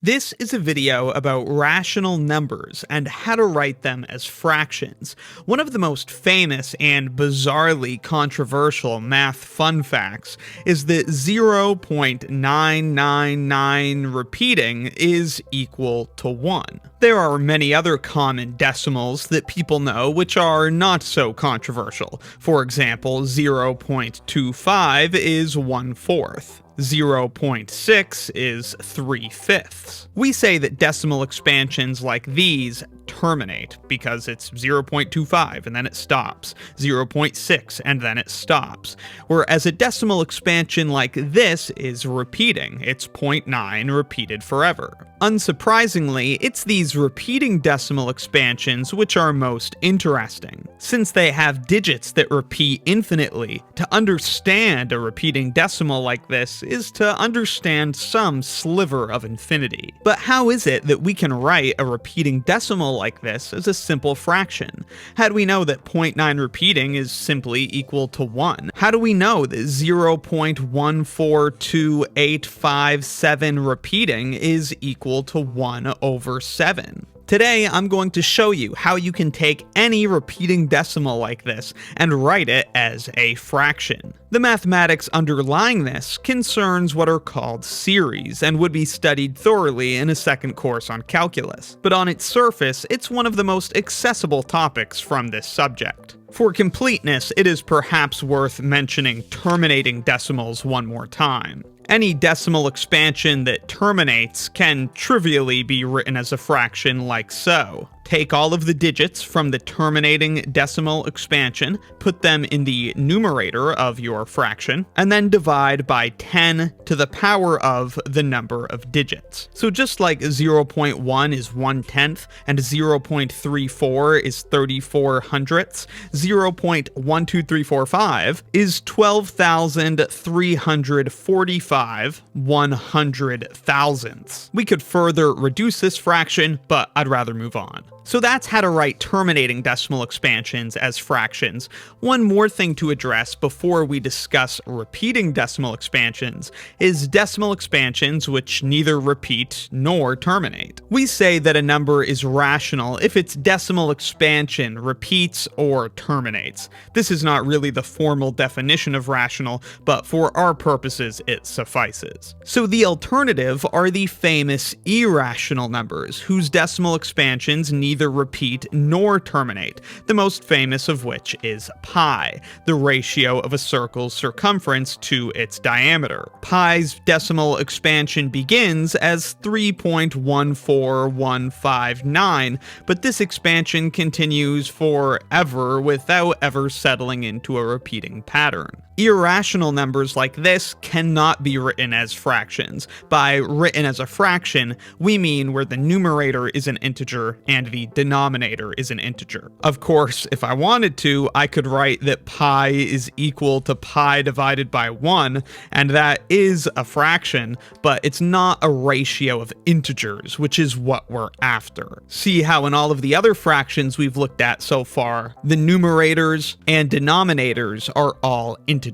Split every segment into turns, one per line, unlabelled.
This is a video about rational numbers and how to write them as fractions. One of the most famous and bizarrely controversial math fun facts is that 0.999 repeating is equal to 1. There are many other common decimals that people know which are not so controversial. For example, 0.25 is 1/4. 0.6 is 3/5. We say that decimal expansions like these terminate because it's 0.25 and then it stops, 0.6 and then it stops, whereas a decimal expansion like this is repeating, it's 0.9 repeated forever. Unsurprisingly, it's these repeating decimal expansions which are most interesting. Since they have digits that repeat infinitely, to understand a repeating decimal like this is to understand some sliver of infinity. But how is it that we can write a repeating decimal like this as a simple fraction? How do we know that 0.9 repeating is simply equal to 1? How do we know that 0.142857 repeating is equal to 1/7? Today, I'm going to show you how you can take any repeating decimal like this and write it as a fraction. The mathematics underlying this concerns what are called series and would be studied thoroughly in a second course on calculus, but on its surface, it's one of the most accessible topics from this subject. For completeness, it is perhaps worth mentioning terminating decimals one more time. Any decimal expansion that terminates can trivially be written as a fraction like so. Take all of the digits from the terminating decimal expansion, put them in the numerator of your fraction, and then divide by 10 to the power of the number of digits. So just like 0.1 is 1/10 and 0.34 is 34 hundredths, 0.12345 is 12,345 100,000ths. We could further reduce this fraction, but I'd rather move on. So that's how to write terminating decimal expansions as fractions. One more thing to address before we discuss repeating decimal expansions is decimal expansions which neither repeat nor terminate. We say that a number is rational if its decimal expansion repeats or terminates. This is not really the formal definition of rational, but for our purposes it suffices. So the alternative are the famous irrational numbers, whose decimal expansions neither repeat nor terminate, the most famous of which is pi, the ratio of a circle's circumference to its diameter. Pi's decimal expansion begins as 3.14159, but this expansion continues forever without ever settling into a repeating pattern. Irrational numbers like this cannot be written as fractions. By written as a fraction, we mean where the numerator is an integer and the denominator is an integer. Of course, if I wanted to, I could write that pi is equal to pi divided by 1, and that is a fraction, but it's not a ratio of integers, which is what we're after. See how in all of the other fractions we've looked at so far, the numerators and denominators are all integers.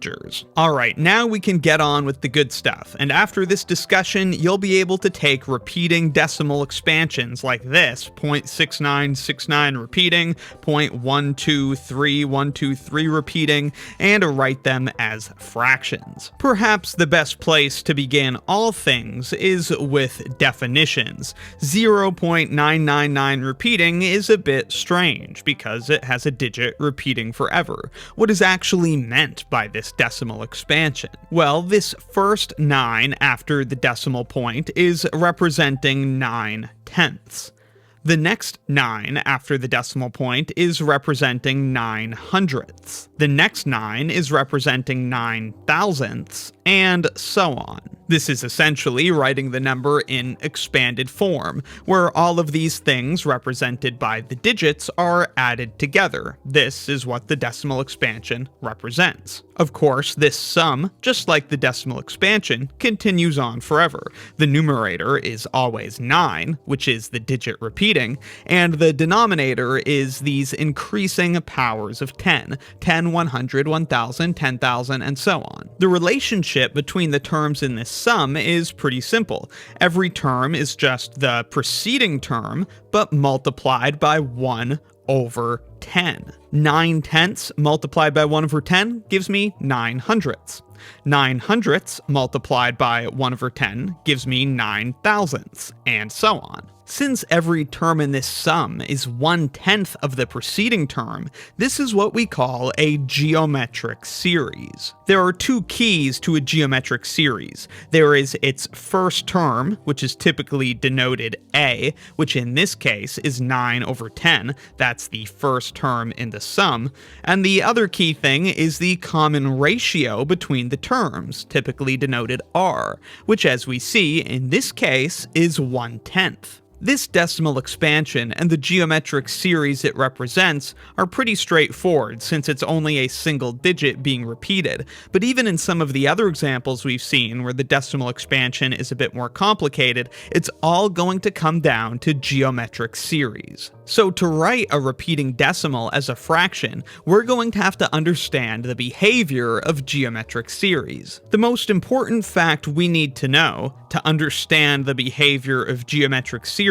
Alright, now we can get on with the good stuff, and after this discussion, you'll be able to take repeating decimal expansions like this, 0.6969 repeating, 0.123123 repeating, and write them as fractions. Perhaps the best place to begin all things is with definitions. 0.999 repeating is a bit strange because it has a digit repeating forever. What is actually meant by this decimal expansion? Well, this first 9 after the decimal point is representing 9/10ths. The next 9 after the decimal point is representing 900ths. The next 9 is representing 9,000ths, and so on. This is essentially writing the number in expanded form, where all of these things represented by the digits are added together. This is what the decimal expansion represents. Of course, this sum, just like the decimal expansion, continues on forever. The numerator is always 9, which is the digit repeating, and the denominator is these increasing powers of 10, 10, 100, 1000, 10,000, and so on. The relationship between the terms in this sum is pretty simple. Every term is just the preceding term, but multiplied by 1 over 10. 9/10 multiplied by 1 over 10 gives me 9/100. 9/100 multiplied by 1 over 10 gives me 9/1000, and so on. Since every term in this sum is 1/10 of the preceding term, this is what we call a geometric series. There are two keys to a geometric series. There is its first term, which is typically denoted a, which in this case is 9 over 10, that's the first term in the sum, and the other key thing is the common ratio between the terms, typically denoted r, which as we see in this case is 1/10. This decimal expansion and the geometric series it represents are pretty straightforward since it's only a single digit being repeated, but even in some of the other examples we've seen where the decimal expansion is a bit more complicated, it's all going to come down to geometric series. So to write a repeating decimal as a fraction, we're going to have to understand the behavior of geometric series. The most important fact we need to know to understand the behavior of geometric series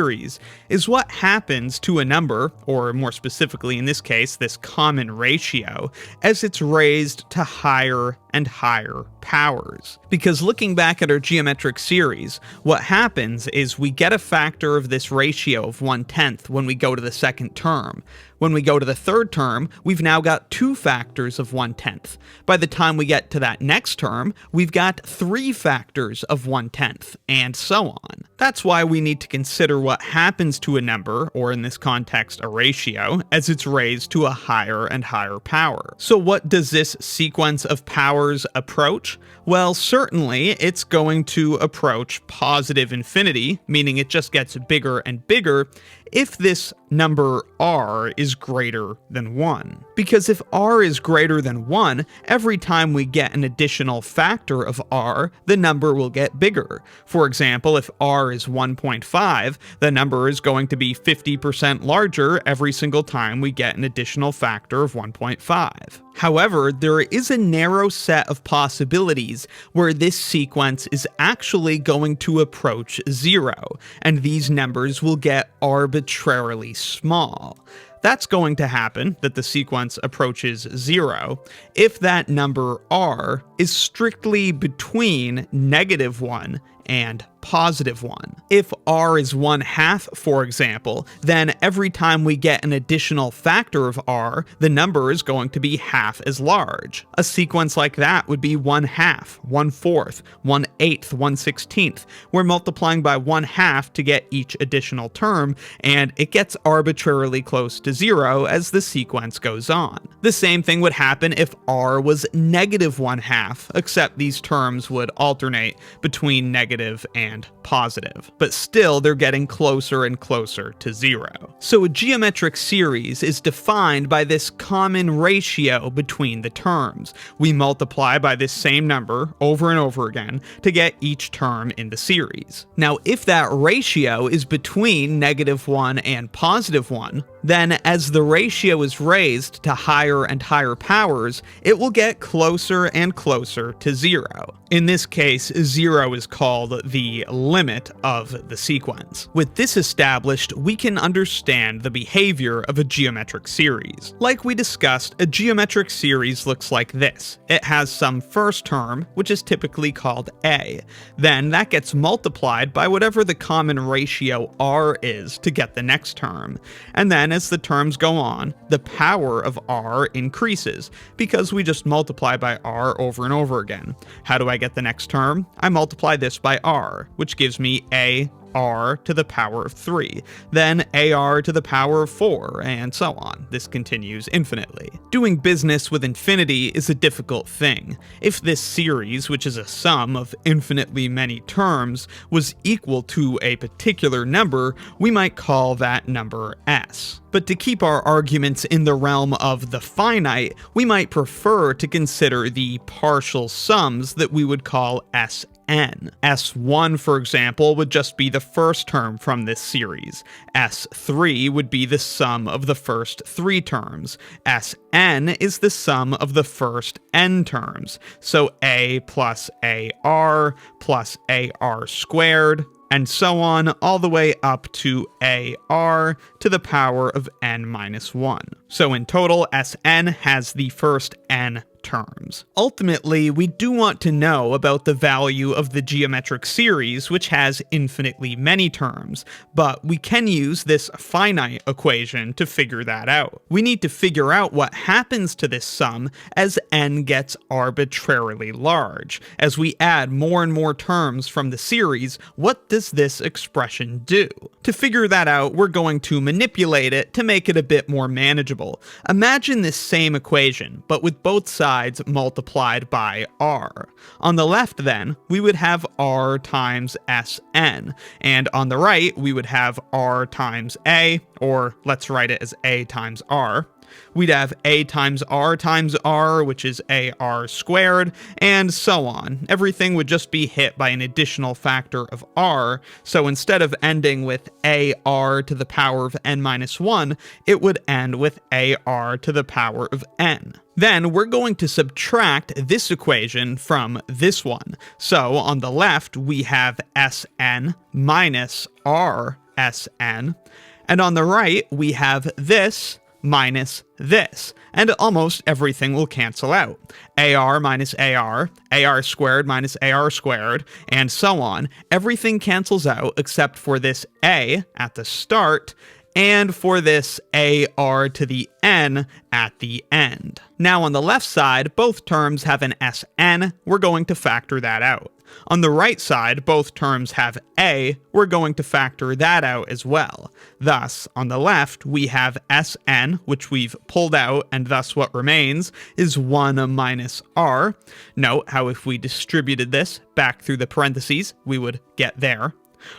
is what happens to a number, or more specifically in this case, this common ratio, as it's raised to higher and higher powers. Because looking back at our geometric series, what happens is we get a factor of this ratio of 1/10 when we go to the second term. When we go to the third term, we've now got 2 factors of 1/10. By the time we get to that next term, we've got 3 factors of 1/10, and so on. That's why we need to consider what happens to a number, or in this context a ratio, as it's raised to a higher and higher power. So what does this sequence of powers approach? Well, certainly it's going to approach positive infinity, meaning it just gets bigger and bigger, if this number r is greater than 1. Because if r is greater than 1, every time we get an additional factor of r, the number will get bigger. For example, if r is 1.5, the number is going to be 50% larger every single time we get an additional factor of 1.5. However, there is a narrow set of possibilities where this sequence is actually going to approach 0, and these numbers will get arbitrarily small. That's going to happen, that the sequence approaches 0, if that number r is strictly between -1 and +1. If r is 1/2, for example, then every time we get an additional factor of r, the number is going to be half as large. A sequence like that would be 1/2, 1/4, 1/8, 1/16. We're multiplying by 1/2 to get each additional term, and it gets arbitrarily close to 0 as the sequence goes on. The same thing would happen if r was -1/2, except these terms would alternate between negative and positive, but still they're getting closer and closer to 0. So a geometric series is defined by this common ratio between the terms. We multiply by this same number over and over again to get each term in the series. Now, if that ratio is between -1 and +1, then as the ratio is raised to higher and higher powers, it will get closer and closer to 0. In this case, 0 is called the limit of the sequence. With this established, we can understand the behavior of a geometric series. Like we discussed, a geometric series looks like this. It has some first term, which is typically called a. Then that gets multiplied by whatever the common ratio r is to get the next term. And then as the terms go on, the power of r increases, because we just multiply by r over and over again. How do I get the next term? I multiply this by r, which gives me a r to the power of 3, then ar to the power of 4, and so on. This continues infinitely. Doing business with infinity is a difficult thing. If this series, which is a sum of infinitely many terms, was equal to a particular number, we might call that number s. But to keep our arguments in the realm of the finite, we might prefer to consider the partial sums that we would call Sn. Sn. S1, for example, would just be the first term from this series. S3 would be the sum of the first 3 terms. Sn is the sum of the first n terms. So a plus ar plus ar squared, and so on, all the way up to ar to the power of n minus 1. So in total, Sn has the first n terms. Ultimately, we do want to know about the value of the geometric series, which has infinitely many terms, but we can use this finite equation to figure that out. We need to figure out what happens to this sum as n gets arbitrarily large. As we add more and more terms from the series, what does this expression do? To figure that out, we're going to manipulate it to make it a bit more manageable. Imagine this same equation, but with both sides multiplied by r. On the left then, we would have r times Sn, and on the right, we would have r times a, or let's write it as a times r. We'd have a times r, which is ar squared, and so on. Everything would just be hit by an additional factor of r, so instead of ending with ar to the power of n minus 1, it would end with ar to the power of n. Then we're going to subtract this equation from this one. So on the left, we have Sn minus rsn, and on the right, we have this minus this, and almost everything will cancel out. Ar minus ar squared minus ar squared, and so on. Everything cancels out except for this a at the start, and for this ar to the n at the end. Now on the left side, both terms have an Sn, we're going to factor that out. On the right side, both terms have a, we're going to factor that out as well. Thus, on the left, we have Sn, which we've pulled out, and thus what remains is 1 minus r. Note how if we distributed this back through the parentheses, we would get there.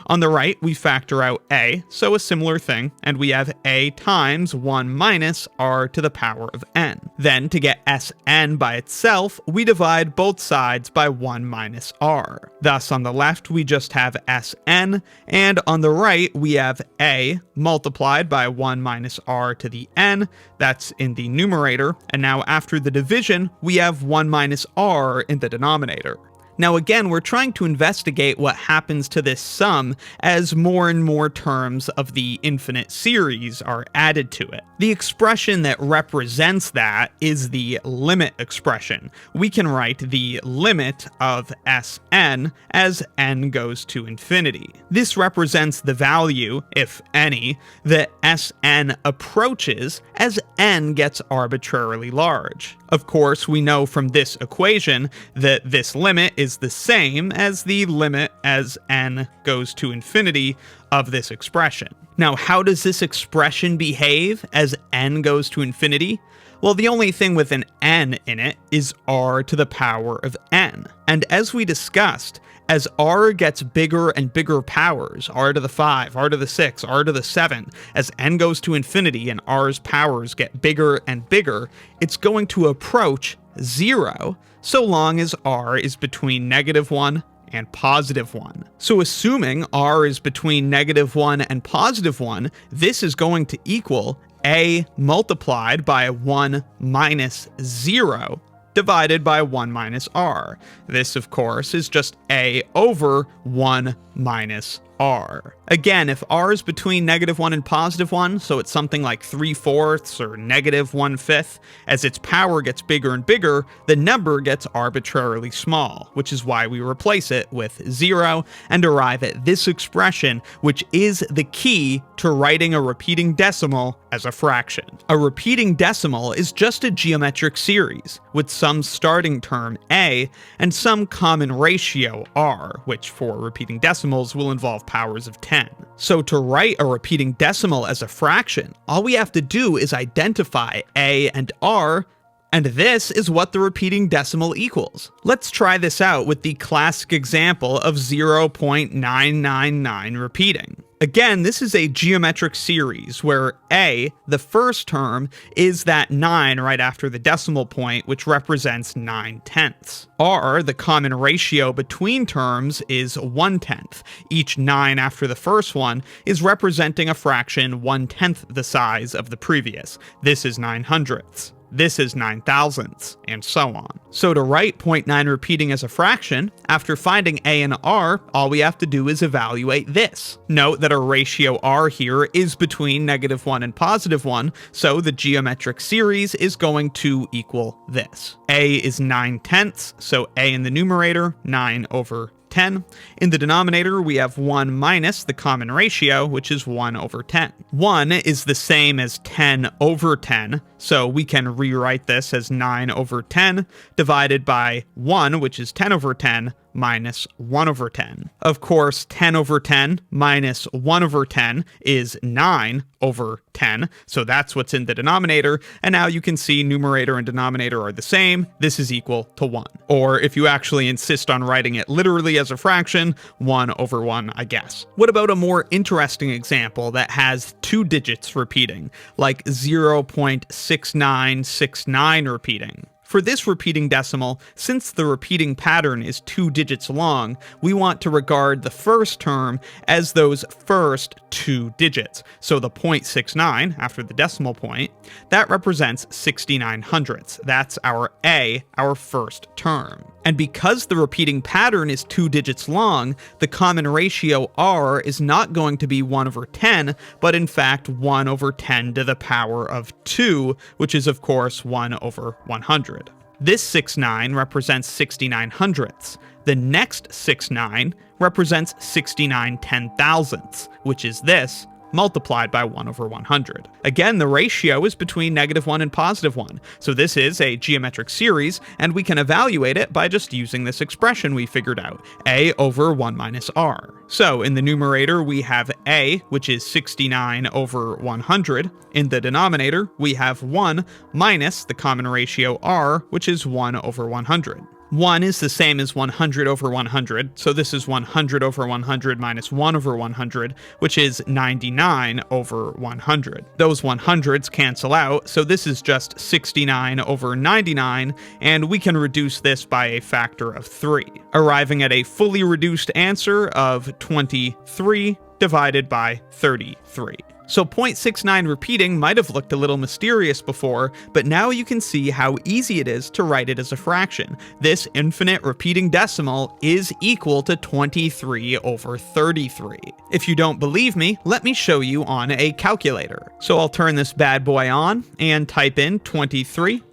On the right, we factor out a, so a similar thing, and we have a times 1 minus r to the power of n. Then, to get Sn by itself, we divide both sides by 1 minus r. Thus, on the left, we just have Sn, and on the right, we have a multiplied by 1 minus r to the n, that's in the numerator, and now after the division, we have 1 minus r in the denominator. Now again, we're trying to investigate what happens to this sum as more and more terms of the infinite series are added to it. The expression that represents that is the limit expression. We can write the limit of Sn as n goes to infinity. This represents the value, if any, that Sn approaches as n gets arbitrarily large. Of course, we know from this equation that this limit is the same as the limit as n goes to infinity of this expression. Now, how does this expression behave as n goes to infinity? Well, the only thing with an n in it is r to the power of n. And as we discussed, as r gets bigger and bigger powers, r to the 5, r to the 6, r to the 7, as n goes to infinity and r's powers get bigger and bigger, it's going to approach 0 so long as r is between -1 and +1. So assuming r is between -1 and +1, this is going to equal a multiplied by 1 minus 0 divided by 1 minus r. This, of course, is just a over 1 minus r. Again, if r is between -1 and +1, so it's something like 3/4 or -1/5, as its power gets bigger and bigger, the number gets arbitrarily small, which is why we replace it with 0 and arrive at this expression, which is the key to writing a repeating decimal as a fraction. A repeating decimal is just a geometric series, with some starting term a and some common ratio r, which for repeating decimals will involve powers of 10. So to write a repeating decimal as a fraction, all we have to do is identify a and r, and this is what the repeating decimal equals. Let's try this out with the classic example of 0.999 repeating. Again, this is a geometric series where a, the first term, is that 9 right after the decimal point, which represents 9/10. R, the common ratio between terms, is 1/10. Each 9 after the first one is representing a fraction 1/10 the size of the previous. This is 9/100ths. This is 9/1000ths, and so on. So to write 0.9 repeating as a fraction, after finding a and r, all we have to do is evaluate this. Note that our ratio r here is between -1 and +1, so the geometric series is going to equal this. A is 9/10ths, so a in the numerator, 9/10. In the denominator, we have 1 minus the common ratio, which is 1/10. 1 is the same as 10/10, so we can rewrite this as 9/10 divided by 1, which is 10/10, minus 1/10. Of course, 10/10 minus 1/10 is 9/10, so that's what's in the denominator, and now you can see numerator and denominator are the same. This is equal to 1. Or if you actually insist on writing it literally as a fraction, 1/1, I guess. What about a more interesting example that has 2 digits repeating, like 0.6969 repeating? For this repeating decimal, since the repeating pattern is 2 digits long, we want to regard the first term as those first 2 digits. So the 0.69 after the decimal point, that represents 69/100ths. That's our A, our first term. And because the repeating pattern is 2 digits long, the common ratio r is not going to be 1/10, but in fact 1/10 to the power of 2, which is of course 1/100. This 69 represents 69/100ths. The next 69 represents 69/10,000ths, which is this, multiplied by 1/100. Again, the ratio is between -1 and +1, so this is a geometric series, and we can evaluate it by just using this expression we figured out, a over 1 minus r. So in the numerator, we have a, which is 69/100. In the denominator, we have 1 minus the common ratio r, which is 1/100. 1 is the same as 100/100, so this is 100/100 minus 1/100, which is 99/100. Those 100s cancel out, so this is just 69/99, and we can reduce this by a factor of 3, arriving at a fully reduced answer of 23 divided by 33. So 0.69 repeating might have looked a little mysterious before, but now you can see how easy it is to write it as a fraction. This infinite repeating decimal is equal to 23/33. If you don't believe me, let me show you on a calculator. So I'll turn this bad boy on and type in 23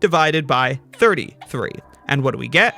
divided by 33. And what do we get?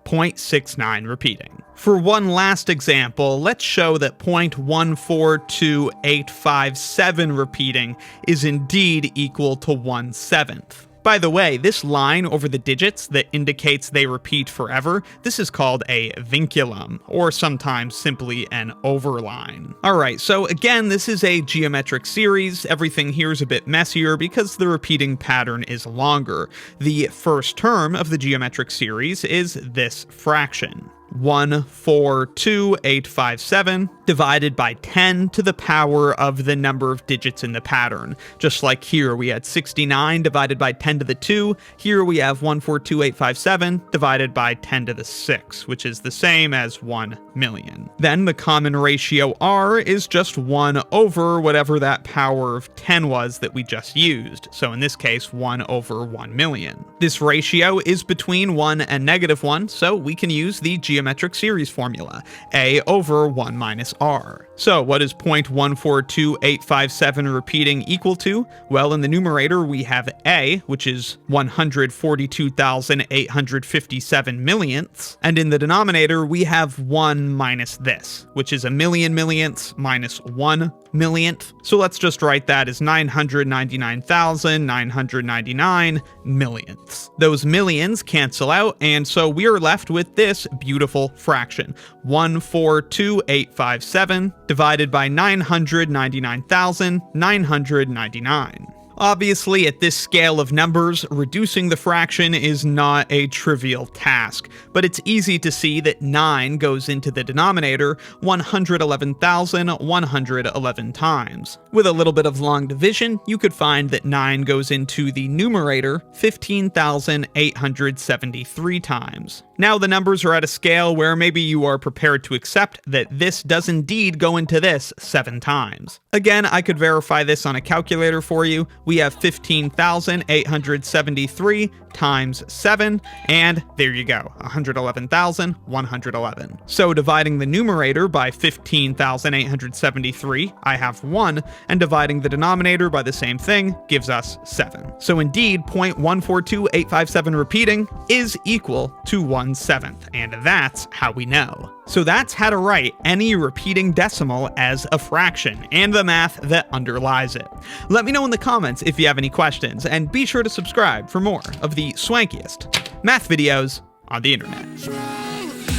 0.69 repeating. For one last example, let's show that 0.142857 repeating is indeed equal to 1/7. By the way, this line over the digits that indicates they repeat forever, this is called a vinculum, or sometimes simply an overline. Alright, so again, this is a geometric series. Everything here is a bit messier because the repeating pattern is longer. The first term of the geometric series is this fraction. 142,857 divided by 10 to the power of the number of digits in the pattern. Just like here, we had 69 divided by 10 to the 2. Here we have 142,857 divided by 10 to the 6, which is the same as 1 million. Then the common ratio r is just 1 over whatever that power of 10 was that we just used. So in this case, 1 over 1 million. This ratio is between 1 and -1, so we can use the geometric series formula, a over 1 minus r. So what is 0.142857 repeating equal to? Well, in the numerator we have a, which is 142,857 millionths, and in the denominator we have 1 minus this, which is a million millionths minus 1 millionth. So let's just write that as 999,999 millionths. Those millions cancel out, and so we are left with this beautiful fraction, 142,857 divided by 999,999. Obviously, at this scale of numbers, reducing the fraction is not a trivial task, but it's easy to see that 9 goes into the denominator 111,111 times. With a little bit of long division, you could find that 9 goes into the numerator 15,873 times. Now the numbers are at a scale where maybe you are prepared to accept that this does indeed go into this 7 times. Again, I could verify this on a calculator for you. We have 15,873 times 7, and there you go, 111,111. So dividing the numerator by 15,873, I have 1, and dividing the denominator by the same thing gives us 7. So indeed, 0.142857 repeating is equal to 1/7, and that's how we know. So that's how to write any repeating decimal as a fraction, and the math that underlies it. Let me know in the comments if you have any questions, and be sure to subscribe for more of the swankiest math videos on the internet.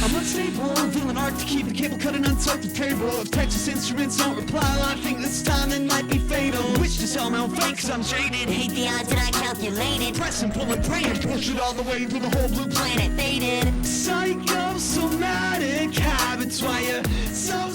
I'm unstable, I'm feeling hard to keep the cable cut and unsort the table. If Texas Instruments don't reply, I think this time it might be fatal. Wish to sell my own fake, cause I'm jaded.
Hate the odds that I calculated.
Press and pull and pray and push it all the way through the whole blue
Planet faded.
psychosomatic habits, why you so